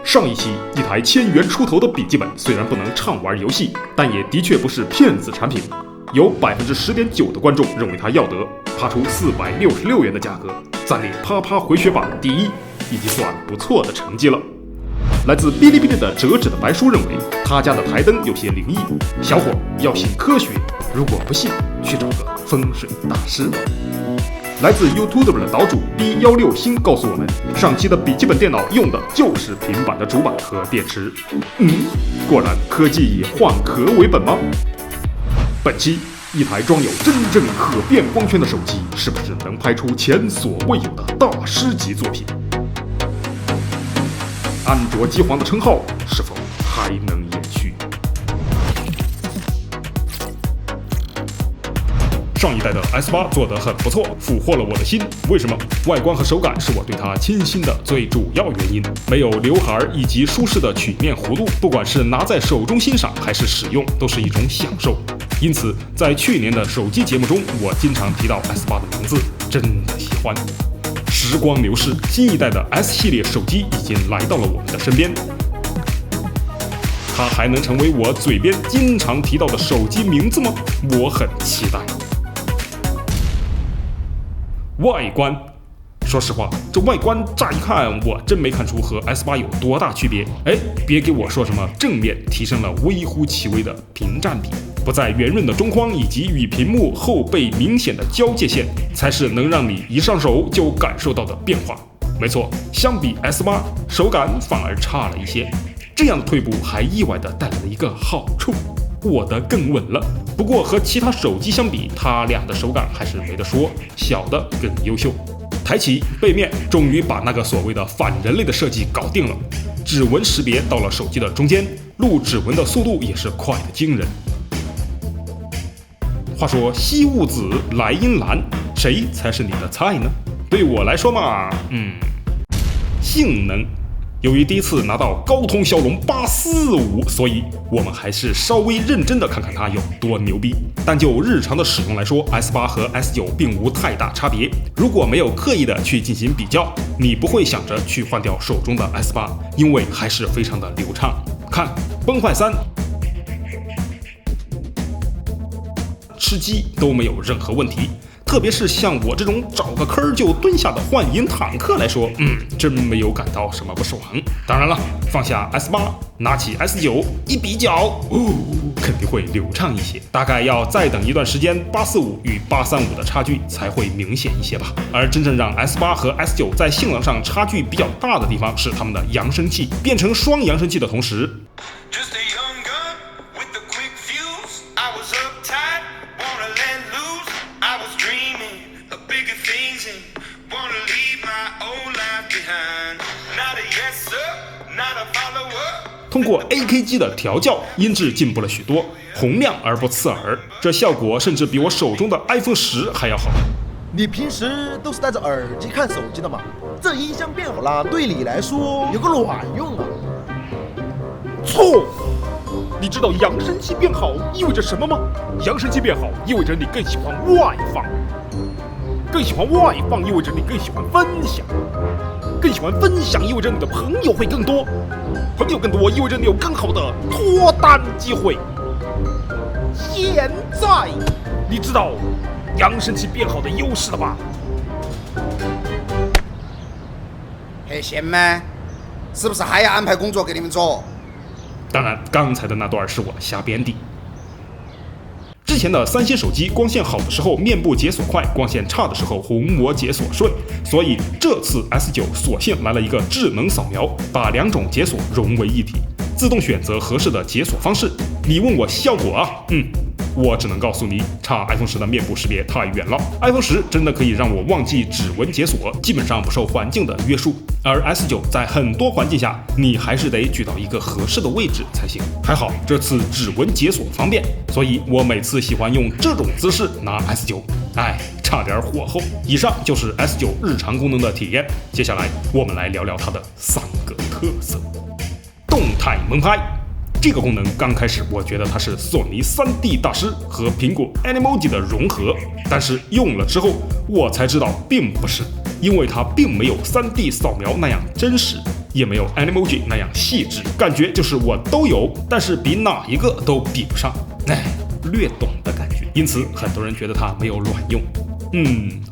上一期一台1000元出头的笔记本，虽然不能畅玩游戏，但也的确不是骗子产品。有10.9%的观众认为它要得，爬出466元的价格，暂列啪啪回血榜第一，已经算不错的成绩了。来自哔哩哔哩的折纸的白叔认为，他家的台灯有些灵异，小伙要信科学，如果不信，去找个风水大师吧。来自 YouTube 的岛主 B16星告诉我们，上期的笔记本电脑用的就是平板的主板和电池。果然科技以换壳为本吗？本期一台装有真正可变光圈的手机，是不是能拍出前所未有的大师级作品？安卓机皇的称号是否还能延续？上一代的 S8 做得很不错，俘获了我的心。为什么？外观和手感是我对它倾心的最主要原因。没有刘海以及舒适的曲面弧度，不管是拿在手中欣赏还是使用，都是一种享受。因此，在去年的手机节目中，我经常提到 S8 的名字，真的喜欢。时光流逝，新一代的 S 系列手机已经来到了我们的身边。它还能成为我嘴边经常提到的手机名字吗？我很期待。外观，说实话，这外观乍一看，我真没看出和 S8 有多大区别。别给我说什么正面提升了微乎其微的屏占比，不再圆润的中框以及与屏幕后背明显的交界线，才是能让你一上手就感受到的变化。没错，相比 S8，手感反而差了一些。这样的退步还意外地带来了一个好处，握得更稳了。不过和其他手机相比，它俩的手感还是没得说，小的更优秀。抬起背面，终于把那个所谓的反人类的设计搞定了。指纹识别到了手机的中间，录指纹的速度也是快得惊人。话说西雾紫莱茵蓝，谁才是你的菜呢？对我来说嘛，性能。由于第一次拿到高通骁龙845，所以我们还是稍微认真的看看它有多牛逼。但就日常的使用来说， S8 和 S9 并无太大差别。如果没有刻意的去进行比较，你不会想着去换掉手中的 S8， 因为还是非常的流畅。看崩坏3吃鸡都没有任何问题。特别是像我这种找个坑就蹲下的幻影坦克来说，真没有感到什么不爽。当然了，放下 S8， 拿起 S9 一比较，肯定会流畅一些。大概要再等一段时间，845与835的差距才会明显一些吧。而真正让 S8 和 S9 在性能上差距比较大的地方，是它们的扬声器变成双扬声器的同时，通过 AKG 的调教，音质进步了许多，洪亮而不刺耳，这效果甚至比我手中的 iPhone 10还要好。你平时都是戴着耳机看手机的吗？这音箱变好了，对你来说有个卵用啊！错！你知道扬声器变好意味着什么吗？扬声器变好意味着你更喜欢外放，更喜欢外放意味着你更喜欢分享，更喜欢分享意味着你的朋友会更多，朋友更多意味着你有更好的脱单机会。现在你知道扬声器变好的优势了吧？嘿，贤们，是不是还要安排工作给你们做？当然，刚才的那段是我瞎编的。之前的三星手机光线好的时候面部解锁快，光线差的时候虹膜解锁顺，所以这次 S9 索性来了一个智能扫描，把两种解锁融为一体，自动选择合适的解锁方式。你问我效果啊？我只能告诉你，差 iPhone 10的面部识别太远了。iPhone 10真的可以让我忘记指纹解锁，基本上不受环境的约束。而 S9 在很多环境下，你还是得举到一个合适的位置才行。还好这次指纹解锁方便，所以我每次喜欢用这种姿势拿 S9。差点火候。以上就是 S9 日常功能的体验。接下来我们来聊聊它的3个特色。动态萌拍。这个功能刚开始我觉得它是索尼 3D 大师和苹果 Animoji 的融合，但是用了之后我才知道并不是，因为它并没有 3D 扫描那样真实。也没有 Animoji 那样细致，感觉就是我都有，但是比哪一个都比不上，略懂的感觉。因此，很多人觉得它没有卵用。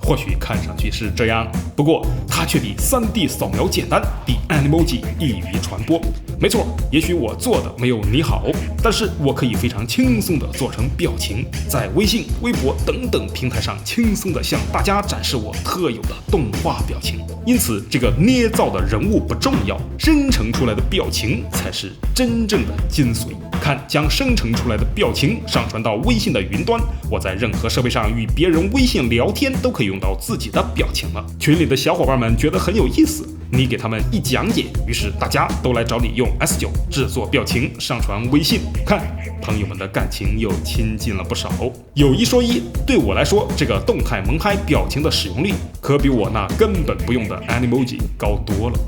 或许看上去是这样，不过它却比 3D 扫描简单，比 Animoji 易于传播。没错，也许我做的没有你好，但是我可以非常轻松地做成表情，在微信、微博等等平台上轻松地向大家展示我特有的动画表情。因此，这个捏造的人物不重要，生成出来的表情才是真正的精髓。看，将生成出来的表情上传到微信的云端，我在任何设备上与别人微信聊天都可以用到自己的表情了。群里的小伙伴们觉得很有意思，你给他们一讲解，于是大家都来找你用 S9 制作表情上传微信。看，朋友们的感情又亲近了不少。有一说一，对我来说，这个动态萌嗨表情的使用率可比我那根本不用的 Animoji 高多了。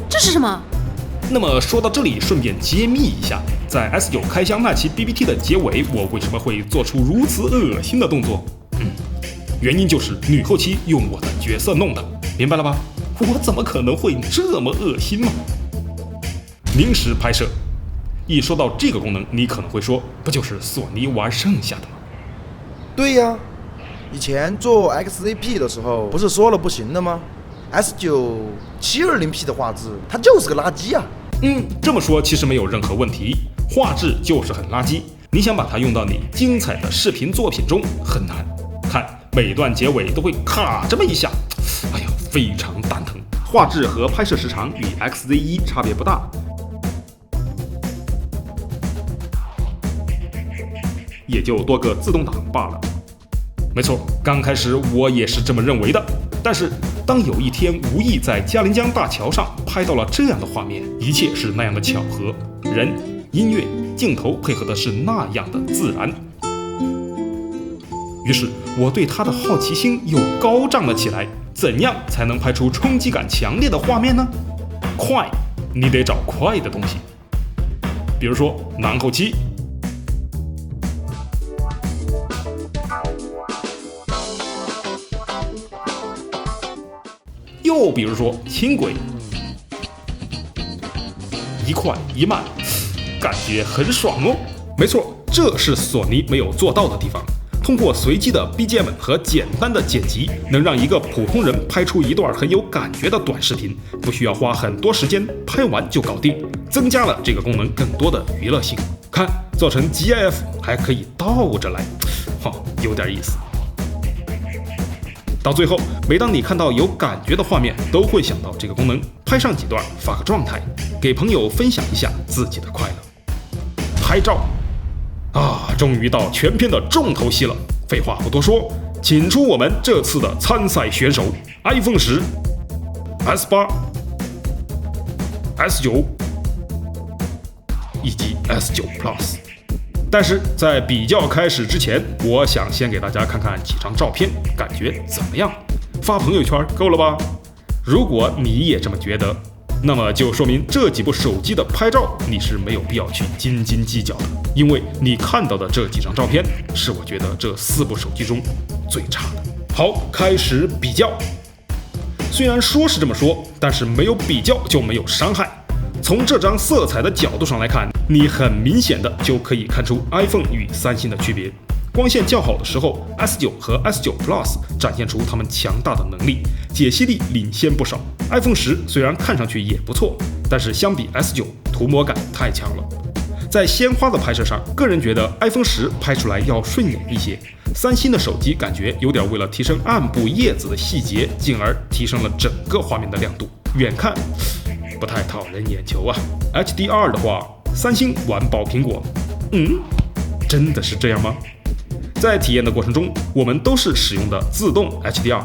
这是什么？那么说到这里，顺便揭秘一下，在 S9 开箱那期 BBT 的结尾，我为什么会做出如此恶心的动作？原因就是女后期用我的角色弄的，明白了吧？我怎么可能会这么恶心嘛？临时拍摄，一说到这个功能，你可能会说，不就是索尼玩剩下的吗？对呀，以前做 XZP 的时候，不是说了不行的吗？S9 720P 的画质，它就是个垃圾啊！这么说其实没有任何问题，画质就是很垃圾。你想把它用到你精彩的视频作品中很难。看，每段结尾都会卡这么一下，非常蛋疼。画质和拍摄时长与 XZ1 差别不大，也就多个自动挡罢了。没错，刚开始我也是这么认为的。但是，当有一天无意在嘉陵江大桥上拍到了这样的画面，一切是那样的巧合，人、音乐、镜头配合的是那样的自然，于是我对它的好奇心又高涨了起来。怎样才能拍出冲击感强烈的画面呢？快，你得找快的东西，比如说男后期。又比如说轻轨，一快一慢，感觉很爽哦。没错，这是索尼没有做到的地方。通过随机的 BGM 和简单的剪辑，能让一个普通人拍出一段很有感觉的短视频，不需要花很多时间，拍完就搞定，增加了这个功能更多的娱乐性。看，做成 GIF 还可以倒着来，有点意思。到最后，每当你看到有感觉的画面，都会想到这个功能，拍上几段，发个状态，给朋友分享一下自己的快乐。拍照终于到全片的重头戏了。废话不多说，请出我们这次的参赛选手 iPhone 10、S8、S9 以及 S9 Plus。但是在比较开始之前，我想先给大家看看几张照片，感觉怎么样？发朋友圈够了吧？如果你也这么觉得，那么就说明这几部手机的拍照你是没有必要去斤斤计较的，因为你看到的这几张照片是我觉得这4部手机中最差的。好，开始比较。虽然说是这么说，但是没有比较就没有伤害。从这张色彩的角度上来看，你很明显的就可以看出 iPhone 与三星的区别。光线较好的时候 ，S9 和 S9 Plus 展现出它们强大的能力，解析力领先不少。iPhone 10虽然看上去也不错，但是相比 S9 涂抹感太强了。在鲜花的拍摄上，个人觉得 iPhone 10拍出来要顺眼一些。三星的手机感觉有点为了提升暗部叶子的细节，进而提升了整个画面的亮度，远看不太讨人眼球啊。HDR 的话，三星完爆苹果。真的是这样吗？在体验的过程中，我们都是使用的自动 HDR，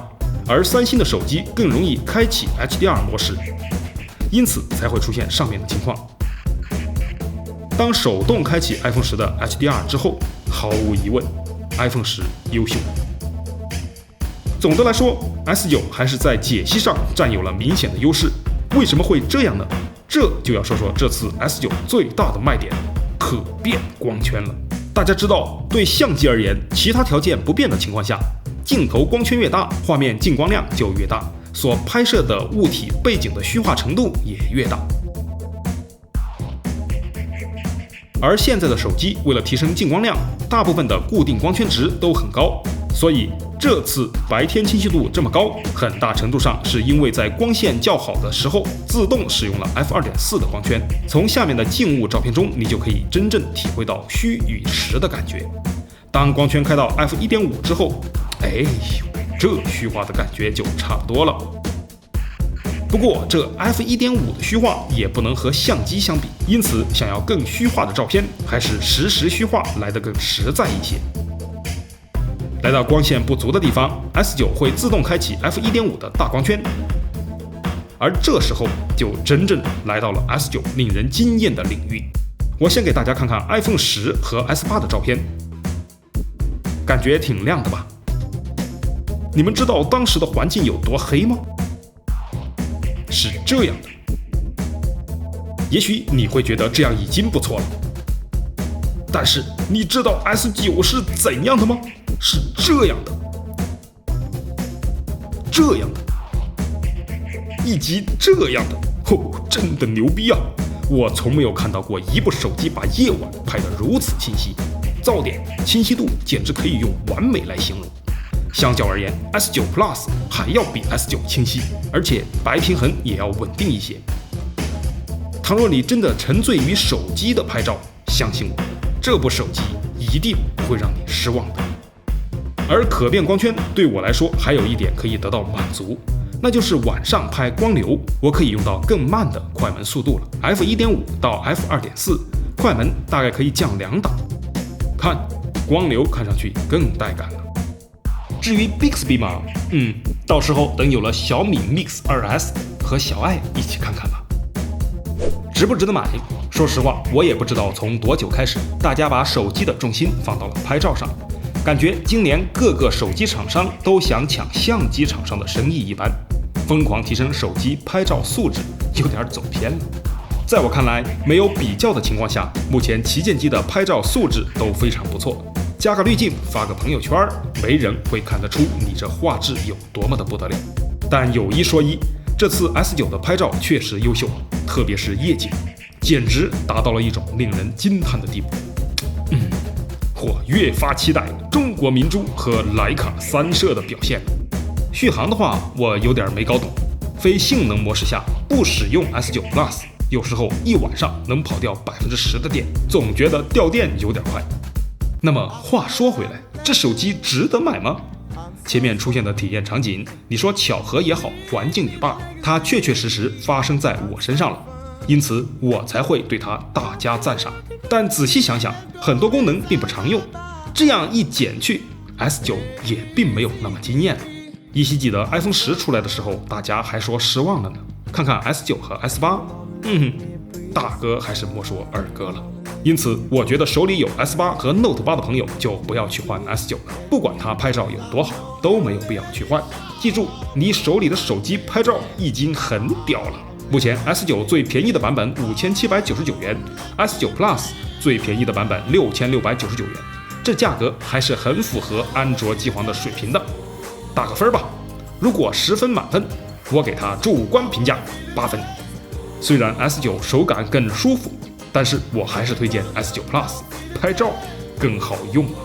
而三星的手机更容易开启 HDR 模式，因此才会出现上面的情况。当手动开启 iPhone 10的 HDR 之后，毫无疑问 iPhone 10优秀。总的来说 ，S9 还是在解析上占有了明显的优势。为什么会这样呢？这就要说说这次 S9 最大的卖点——可变光圈了。大家知道，对相机而言，其他条件不变的情况下，镜头光圈越大，画面进光量就越大，所拍摄的物体背景的虚化程度也越大。而现在的手机为了提升进光量，大部分的固定光圈值都很高，所以这次白天清晰度这么高，很大程度上是因为在光线较好的时候自动使用了 f2.4 的光圈。从下面的静物照片中，你就可以真正体会到虚与实的感觉。当光圈开到 f1.5 之后，这虚化的感觉就差不多了。不过这 f1.5 的虚化也不能和相机相比，因此想要更虚化的照片，还是实时虚化来得更实在一些。来到光线不足的地方 ，S9 会自动开启 f1.5 的大光圈，而这时候就真正来到了 S9 令人惊艳的领域。我先给大家看看 iPhone 10和 S8 的照片，感觉挺亮的吧？你们知道当时的环境有多黑吗？是这样的，也许你会觉得这样已经不错了，但是你知道 S9 是怎样的吗？是这样的，这样的，以及这样的，真的牛逼啊！我从没有看到过一部手机把夜晚拍得如此清晰，噪点、清晰度简直可以用完美来形容。相较而言 ，S9 Plus 还要比 S9 清晰，而且白平衡也要稳定一些。倘若你真的沉醉于手机的拍照，相信我，这部手机一定不会让你失望的。而可变光圈对我来说还有一点可以得到满足，那就是晚上拍光流，我可以用到更慢的快门速度了 ，f1.5 到 f2.4， 快门大概可以降2档，看光流看上去更带感了。至于 Bixby 嘛，到时候等有了小米 Mix 2S 和小爱一起看看吧。值不值得买？说实话，我也不知道从多久开始，大家把手机的重心放到了拍照上，感觉今年各个手机厂商都想抢相机厂商的生意一般，疯狂提升手机拍照素质，有点走偏了。在我看来，没有比较的情况下，目前旗舰机的拍照素质都非常不错。加个滤镜，发个朋友圈，没人会看得出你这画质有多么的不得了。但有一说一，这次 S9 的拍照确实优秀，特别是夜景，简直达到了一种令人惊叹的地步。我越发期待中国明珠和徕卡3摄的表现。续航的话，我有点没搞懂，非性能模式下不使用 S9 Plus， 有时候一晚上能跑掉10%的电，总觉得掉电有点快。那么话说回来，这手机值得买吗？前面出现的体验场景，你说巧合也好，环境也罢，它确确实实发生在我身上了，因此我才会对它大加赞赏。但仔细想想，很多功能并不常用，这样一减去 ，S9 也并没有那么惊艳。依稀记得 iPhone 10出来的时候，大家还说失望了呢。看看 S9 和 S8，大哥还是莫说二哥了。因此，我觉得手里有 S8 和 Note 8的朋友就不要去换 S9 了，不管它拍照有多好，都没有必要去换。记住，你手里的手机拍照已经很屌了。目前 S9 最便宜的版本5799元 ，S9 Plus 最便宜的版本6699元，这价格还是很符合安卓机皇的水平的。打个分吧，如果10分满分，我给它主观评价8分。虽然 S9 手感更舒服，但是我还是推荐 S9 Plus， 拍照更好用啊。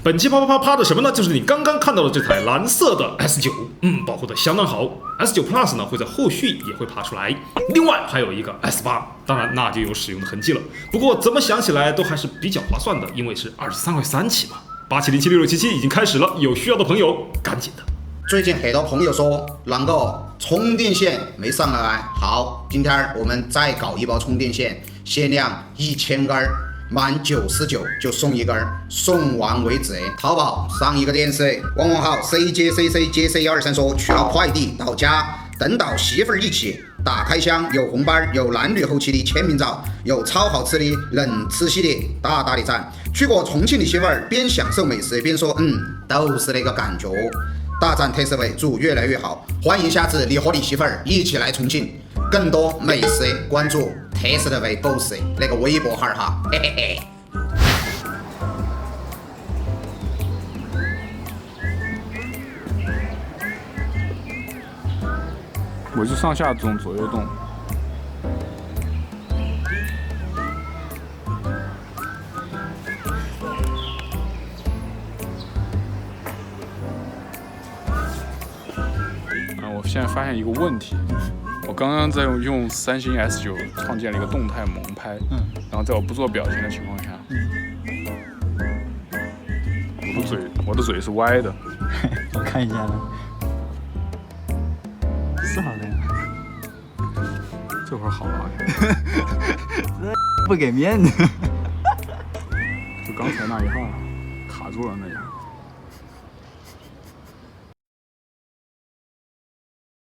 本期啪啪啪啪的什么呢？就是你刚刚看到的这台蓝色的 S9，保护的相当好。S9 Plus 呢会在后续也会爬出来，另外还有一个 S8，当然那就有使用的痕迹了。不过怎么想起来都还是比较划算的，因为是23块3起嘛。87076677已经开始了，有需要的朋友赶紧的。最近很多朋友说，狼哥充电线没上来，好，今天我们再搞一包充电线，限量1000根，满99就送一根，送完为止。淘宝上一个电视，旺旺号 CJCC123说取了快递到家，等到媳妇儿一起打开箱，有红包，有男女后期的签名照，有超好吃的冷吃系列，大大的赞。去过重庆的媳妇儿边享受美食边说，都是那个感觉。大赞特斯威，祝越来越好！欢迎下次你和你媳妇儿一起来重庆，更多美食关注特斯威 boss 那个微博号哈，嘿嘿嘿。我就上下动，左右动。我现在发现一个问题，我刚刚在用三星 S9创建了一个动态萌拍，然后在我不做表情的情况下，我的嘴是歪的。我看一下呢，是好看。这会儿好了，不给面子。就刚才那一下卡住了那样。